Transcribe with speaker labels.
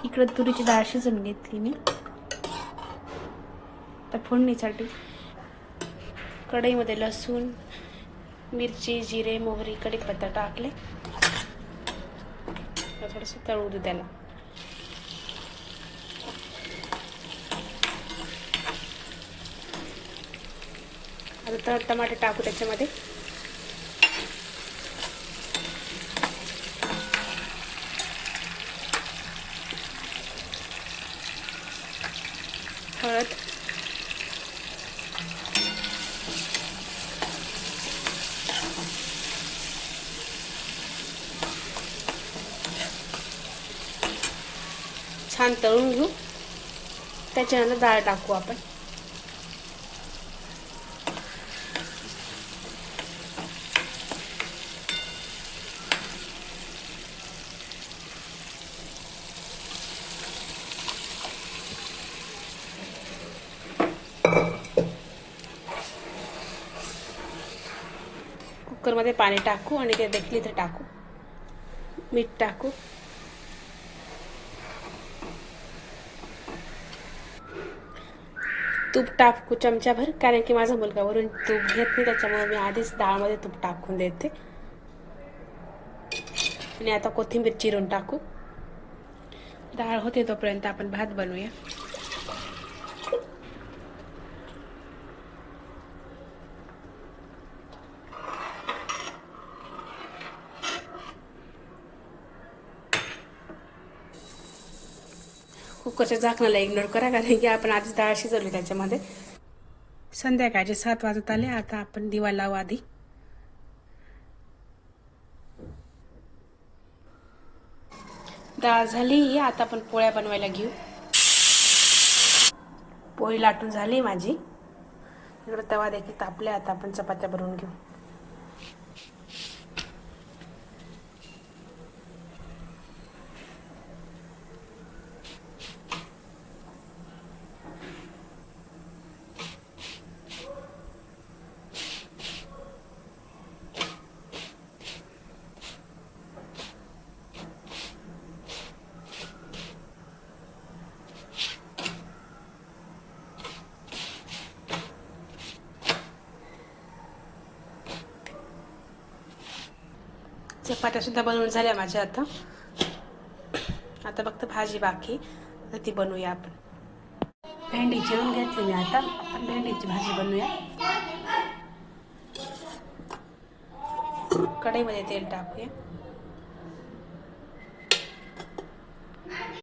Speaker 1: इकडे तुरीची डाळ शिजवून घेतली मी. तर फोडणीसाठी कढईमध्ये लसूण, मिरची, जिरे, मोहरी, कढीपत्ता टाकले. थोडंसं तळू दे त्याला. आता टमाटे टाकू त्याच्यामध्ये. हळद, छान तळून घेऊ. त्याच्यानंतर डाळ टाकू आपण. कुकरमध्ये पाणी टाकू आणि ते देखील इथे टाकू. मीठ टाकू. तूप टाकू चमचाभर, कारण की माझा मुलगा वरून तूप घेत नाही, त्याच्यामुळे मी आधीच डाळमध्ये तूप टाकून देते. आणि आता कोथिंबीर चिरून टाकू. डाळ होते तोपर्यंत आपण भात बनवूया. कुकरच्या झाकणाला इग्नोर करा, कारण की आपण आधी डाळ शिजवली त्याच्यामध्ये. संध्याकाळचे 7 वाजत आले. आता आपण दिवा लावू आधी. डाळ झाली. आता आपण पोळ्या बनवायला घेऊ. पोळी लाटून झाली माझी. इकडे तवा देखील तापले. आता आपण चपात्या बनवून घेऊ. चपात्या सुद्धा बनवून झाल्या माझ्या. आता फक्त भाजी बाकी, तर ती बनवूया आपण. भेंडी चिरून घेतली मी. आता आपण भेंडीची भाजी बनवूया. कढईमध्ये तेल टाकूया.